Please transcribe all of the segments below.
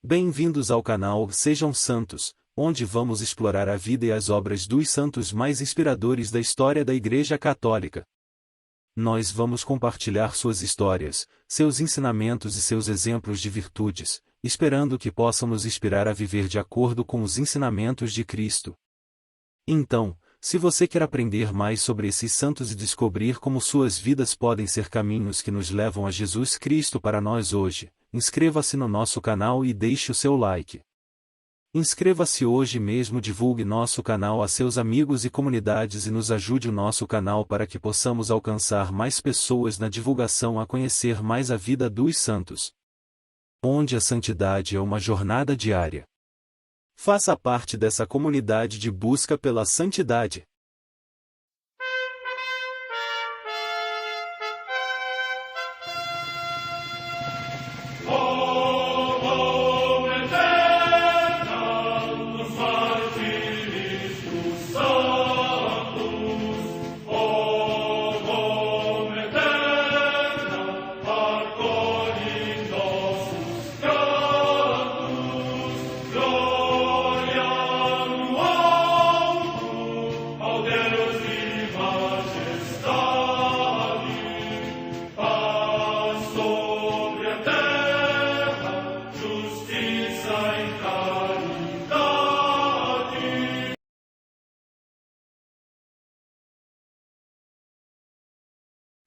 Bem-vindos ao canal Sejam Santos, onde vamos explorar a vida e as obras dos santos mais inspiradores da história da Igreja Católica. Nós vamos compartilhar suas histórias, seus ensinamentos e seus exemplos de virtudes, esperando que possam nos inspirar a viver de acordo com os ensinamentos de Cristo. Então, se você quer aprender mais sobre esses santos e descobrir como suas vidas podem ser caminhos que nos levam a Jesus Cristo para nós hoje, inscreva-se no nosso canal e deixe o seu like. Inscreva-se hoje mesmo, divulgue nosso canal a seus amigos e comunidades e nos ajude o nosso canal para que possamos alcançar mais pessoas na divulgação a conhecer mais a vida dos santos. Onde a santidade é uma jornada diária. Faça parte dessa comunidade de busca pela santidade.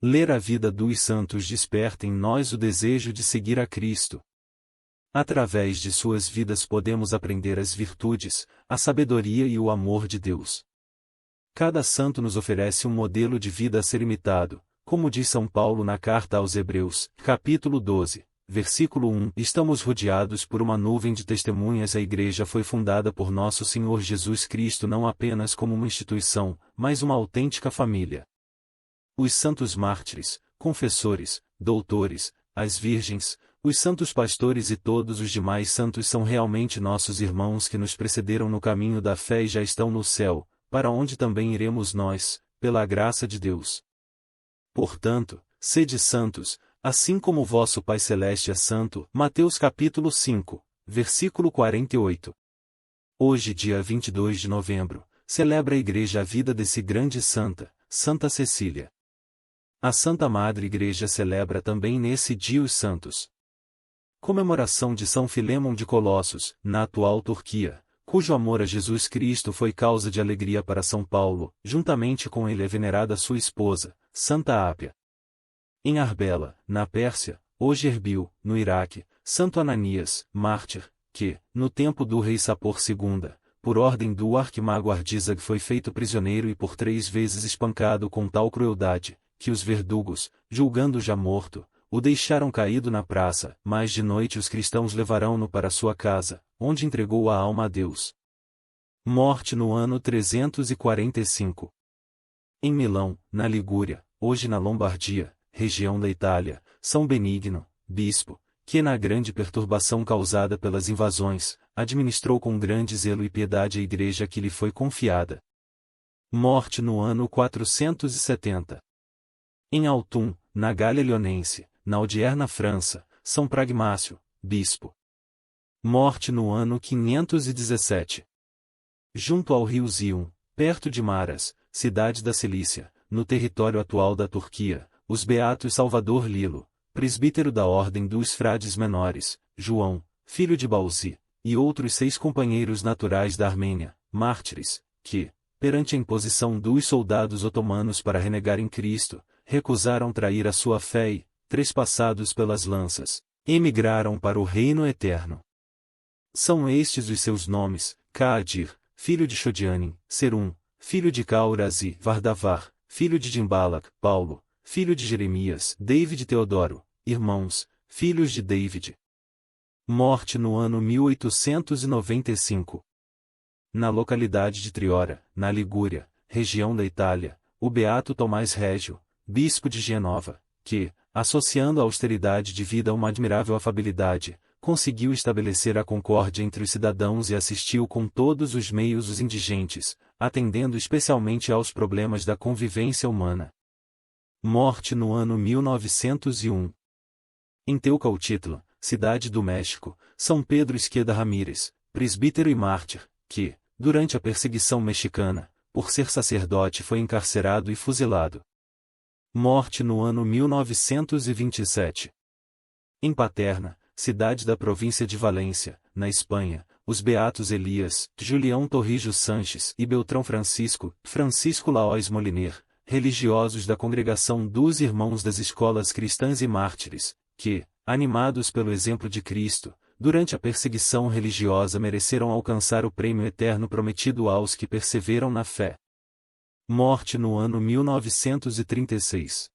Ler a vida dos santos desperta em nós o desejo de seguir a Cristo. Através de suas vidas podemos aprender as virtudes, a sabedoria e o amor de Deus. Cada santo nos oferece um modelo de vida a ser imitado, como diz São Paulo na carta aos Hebreus, capítulo 12, versículo 1. Estamos rodeados por uma nuvem de testemunhas. A Igreja foi fundada por nosso Senhor Jesus Cristo não apenas como uma instituição, mas uma autêntica família. Os santos mártires, confessores, doutores, as virgens, os santos pastores e todos os demais santos são realmente nossos irmãos que nos precederam no caminho da fé e já estão no céu, para onde também iremos nós, pela graça de Deus. Portanto, sede santos, assim como o vosso Pai Celeste é santo. Mateus capítulo 5, versículo 48. Hoje, dia 22 de novembro, celebra a Igreja a vida desse grande santa, Santa Cecília. A Santa Madre Igreja celebra também nesse dia os santos. Comemoração de São Filémon de Colossos, na atual Turquia, cujo amor a Jesus Cristo foi causa de alegria para São Paulo. Juntamente com ele é venerada sua esposa, Santa Ápia. Em Arbela, na Pérsia, hoje Erbil, no Iraque, Santo Ananias, mártir, que, no tempo do rei Sapor II, por ordem do arquimago Ardizag foi feito prisioneiro e por 3 vezes espancado com tal crueldade, que os verdugos, julgando já morto, o deixaram caído na praça, mas de noite os cristãos levarão-no para sua casa, onde entregou a alma a Deus. Morte no ano 345. Em Milão, na Ligúria, hoje na Lombardia, região da Itália, São Benigno, bispo, que na grande perturbação causada pelas invasões, administrou com grande zelo e piedade a igreja que lhe foi confiada. Morte no ano 470. Em Autun, na Gália Leonense, na odierna França, São Pragmácio, bispo. Morte no ano 517. Junto ao rio Zion, perto de Maras, cidade da Cilícia, no território atual da Turquia, os beatos Salvador Lilo, presbítero da Ordem dos Frades Menores, João, filho de Balzi, e outros 6 companheiros naturais da Armênia, mártires, que, perante a imposição dos soldados otomanos para renegarem Cristo, recusaram trair a sua fé e, trespassados pelas lanças, emigraram para o reino eterno. São estes os seus nomes: Kaadir, filho de Shodianin, Serum, filho de Cauras e Vardavar, filho de Dimbalak, Paulo, filho de Jeremias, David e Teodoro, irmãos, filhos de David. Morte no ano 1895. Na localidade de Triora, na Ligúria, região da Itália, o beato Tomás Régio, bispo de Genova, que, associando a austeridade de vida a uma admirável afabilidade, conseguiu estabelecer a concórdia entre os cidadãos e assistiu com todos os meios os indigentes, atendendo especialmente aos problemas da convivência humana. Morte no ano 1901. Em Teucaltitla, cidade do México, São Pedro Izquierda Ramírez, presbítero e mártir, que, durante a perseguição mexicana, por ser sacerdote foi encarcerado e fuzilado. Morte no ano 1927. Em Paterna, cidade da província de Valência, na Espanha, os beatos Elias, Julião Torrijos Sanches e Beltrão Francisco Laois Moliner, religiosos da congregação dos Irmãos das Escolas Cristãs e Mártires, que, animados pelo exemplo de Cristo, durante a perseguição religiosa mereceram alcançar o prêmio eterno prometido aos que perseveram na fé. Morte no ano 1936.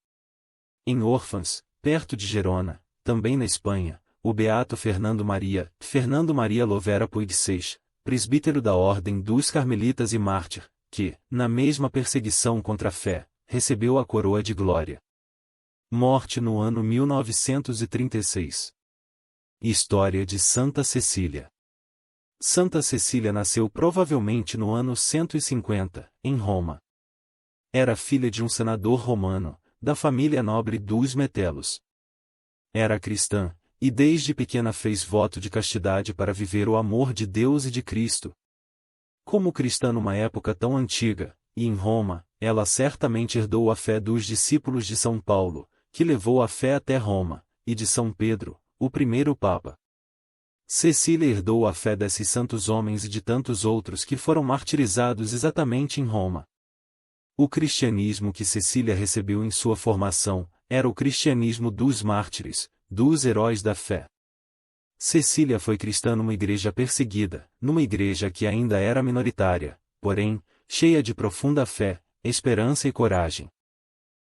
Em Orfãs, perto de Gerona, também na Espanha, o beato Fernando Maria Lovera Puig Seix, presbítero da Ordem dos Carmelitas e mártir, que, na mesma perseguição contra a fé, recebeu a coroa de glória. Morte no ano 1936. História de Santa Cecília. Santa Cecília nasceu provavelmente no ano 150, em Roma. Era filha de um senador romano, da família nobre dos Metellos. Era cristã, e desde pequena fez voto de castidade para viver o amor de Deus e de Cristo. Como cristã numa época tão antiga, e em Roma, ela certamente herdou a fé dos discípulos de São Paulo, que levou a fé até Roma, e de São Pedro, o primeiro Papa. Cecília herdou a fé desses santos homens e de tantos outros que foram martirizados exatamente em Roma. O cristianismo que Cecília recebeu em sua formação, era o cristianismo dos mártires, dos heróis da fé. Cecília foi cristã numa igreja perseguida, numa igreja que ainda era minoritária, porém, cheia de profunda fé, esperança e coragem.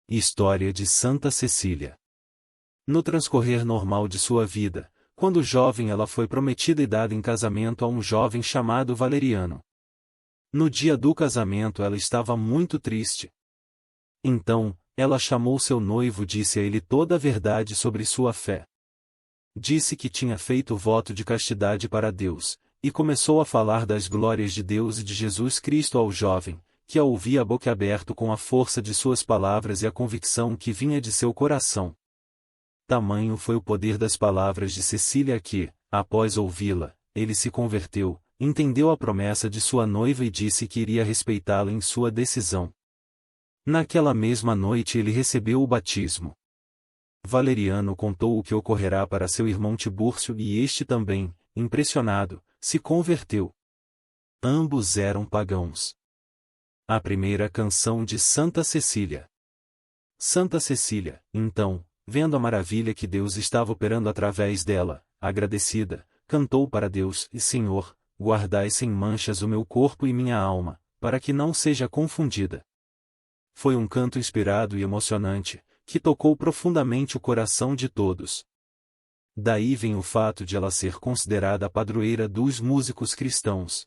História de Santa Cecília. No transcorrer normal de sua vida, quando jovem ela foi prometida e dada em casamento a um jovem chamado Valeriano. No dia do casamento ela estava muito triste. Então, ela chamou seu noivo e disse a ele toda a verdade sobre sua fé. Disse que tinha feito voto de castidade para Deus, e começou a falar das glórias de Deus e de Jesus Cristo ao jovem, que a ouvia boquiaberto com a força de suas palavras e a convicção que vinha de seu coração. Tamanho foi o poder das palavras de Cecília que, após ouvi-la, ele se converteu, entendeu a promessa de sua noiva e disse que iria respeitá-la em sua decisão. Naquela mesma noite ele recebeu o batismo. Valeriano contou o que ocorrerá para seu irmão Tibúrcio e este também, impressionado, se converteu. Ambos eram pagãos. A primeira canção de Santa Cecília. Santa Cecília, então, vendo a maravilha que Deus estava operando através dela, agradecida, cantou para Deus: e Senhor, guardai sem manchas o meu corpo e minha alma, para que não seja confundida. Foi um canto inspirado e emocionante, que tocou profundamente o coração de todos. Daí vem o fato de ela ser considerada a padroeira dos músicos cristãos.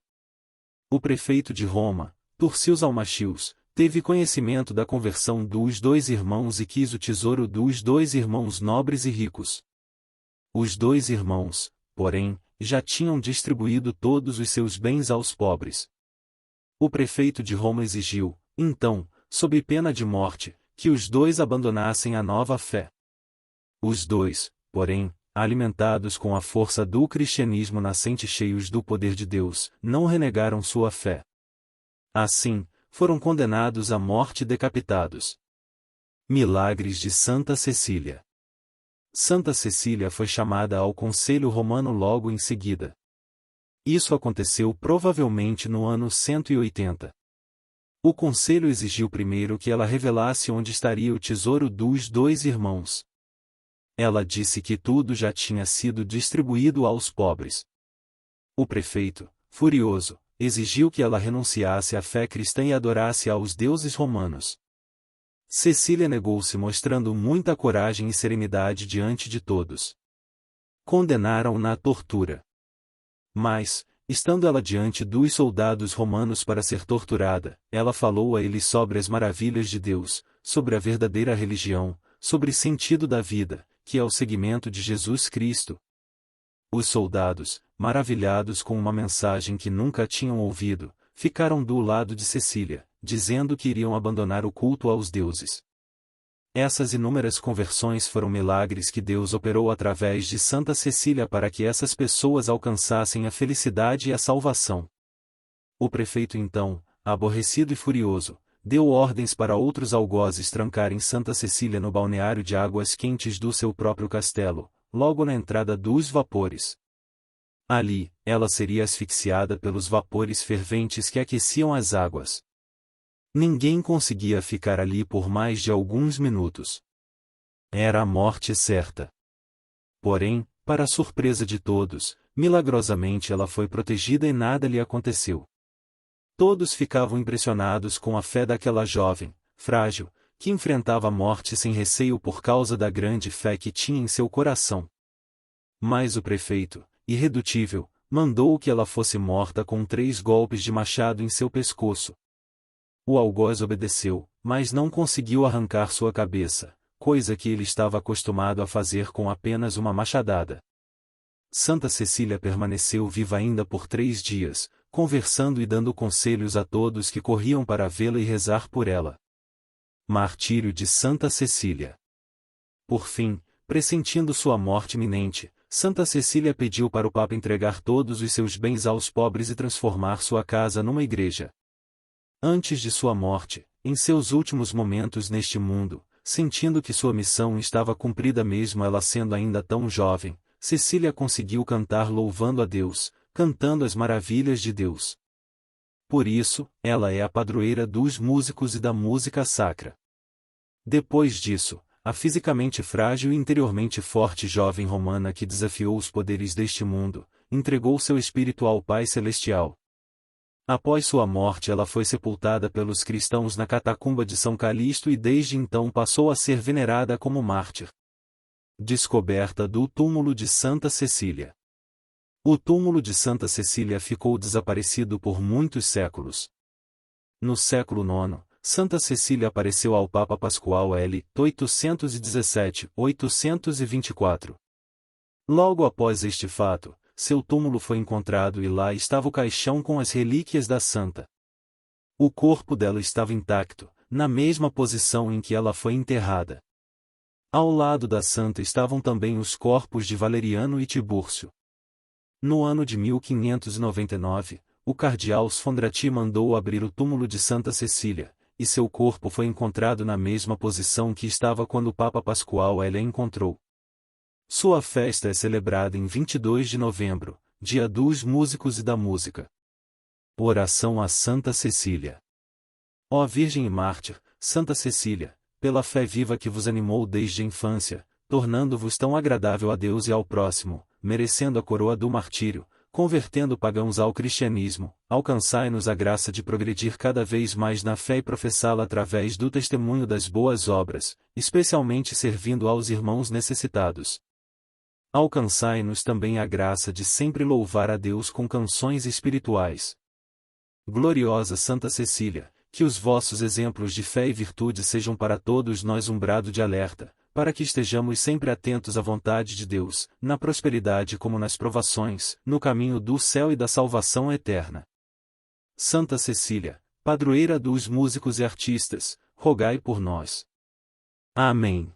O prefeito de Roma, Turcius Almachius, teve conhecimento da conversão dos dois irmãos e quis o tesouro dos dois irmãos nobres e ricos. Os dois irmãos, porém, já tinham distribuído todos os seus bens aos pobres. O prefeito de Roma exigiu, então, sob pena de morte, que os dois abandonassem a nova fé. Os dois, porém, alimentados com a força do cristianismo nascente e cheios do poder de Deus, não renegaram sua fé. Assim, foram condenados à morte e decapitados. Milagres de Santa Cecília. Santa Cecília foi chamada ao Conselho Romano logo em seguida. Isso aconteceu provavelmente no ano 180. O conselho exigiu primeiro que ela revelasse onde estaria o tesouro dos dois irmãos. Ela disse que tudo já tinha sido distribuído aos pobres. O prefeito, furioso, exigiu que ela renunciasse à fé cristã e adorasse aos deuses romanos. Cecília negou-se mostrando muita coragem e serenidade diante de todos. Condenaram-na à tortura. Mas, estando ela diante dos soldados romanos para ser torturada, ela falou a eles sobre as maravilhas de Deus, sobre a verdadeira religião, sobre o sentido da vida, que é o seguimento de Jesus Cristo. Os soldados, maravilhados com uma mensagem que nunca tinham ouvido, ficaram do lado de Cecília, dizendo que iriam abandonar o culto aos deuses. Essas inúmeras conversões foram milagres que Deus operou através de Santa Cecília para que essas pessoas alcançassem a felicidade e a salvação. O prefeito então, aborrecido e furioso, deu ordens para outros algozes trancarem Santa Cecília no balneário de águas quentes do seu próprio castelo, logo na entrada dos vapores. Ali, ela seria asfixiada pelos vapores ferventes que aqueciam as águas. Ninguém conseguia ficar ali por mais de alguns minutos. Era a morte certa. Porém, para a surpresa de todos, milagrosamente ela foi protegida e nada lhe aconteceu. Todos ficavam impressionados com a fé daquela jovem, frágil, que enfrentava a morte sem receio por causa da grande fé que tinha em seu coração. Mas o prefeito, irredutível, mandou que ela fosse morta com 3 golpes de machado em seu pescoço. O algoz obedeceu, mas não conseguiu arrancar sua cabeça, coisa que ele estava acostumado a fazer com apenas uma machadada. Santa Cecília permaneceu viva ainda por 3 dias, conversando e dando conselhos a todos que corriam para vê-la e rezar por ela. Martírio de Santa Cecília. Por fim, pressentindo sua morte iminente, Santa Cecília pediu para o Papa entregar todos os seus bens aos pobres e transformar sua casa numa igreja. Antes de sua morte, em seus últimos momentos neste mundo, sentindo que sua missão estava cumprida mesmo ela sendo ainda tão jovem, Cecília conseguiu cantar louvando a Deus, cantando as maravilhas de Deus. Por isso, ela é a padroeira dos músicos e da música sacra. Depois disso, a fisicamente frágil e interiormente forte jovem romana que desafiou os poderes deste mundo, entregou seu espírito ao Pai Celestial. Após sua morte ela foi sepultada pelos cristãos na catacumba de São Calixto e desde então passou a ser venerada como mártir. Descoberta do túmulo de Santa Cecília. O túmulo de Santa Cecília ficou desaparecido por muitos séculos. No século IX, Santa Cecília apareceu ao Papa Pascoal L. 817-824. Logo após este fato, seu túmulo foi encontrado e lá estava o caixão com as relíquias da santa. O corpo dela estava intacto, na mesma posição em que ela foi enterrada. Ao lado da santa estavam também os corpos de Valeriano e Tibúrcio. No ano de 1599, o cardeal Sfondrati mandou abrir o túmulo de Santa Cecília, e seu corpo foi encontrado na mesma posição que estava quando o Papa Pascoal L. a encontrou. Sua festa é celebrada em 22 de novembro, dia dos músicos e da música. Oração a Santa Cecília. Ó Virgem e Mártir, Santa Cecília, pela fé viva que vos animou desde a infância, tornando-vos tão agradável a Deus e ao próximo, merecendo a coroa do martírio, convertendo pagãos ao cristianismo, alcançai-nos a graça de progredir cada vez mais na fé e professá-la através do testemunho das boas obras, especialmente servindo aos irmãos necessitados. Alcançai-nos também a graça de sempre louvar a Deus com canções espirituais. Gloriosa Santa Cecília, que os vossos exemplos de fé e virtude sejam para todos nós um brado de alerta, para que estejamos sempre atentos à vontade de Deus, na prosperidade como nas provações, no caminho do céu e da salvação eterna. Santa Cecília, padroeira dos músicos e artistas, rogai por nós. Amém.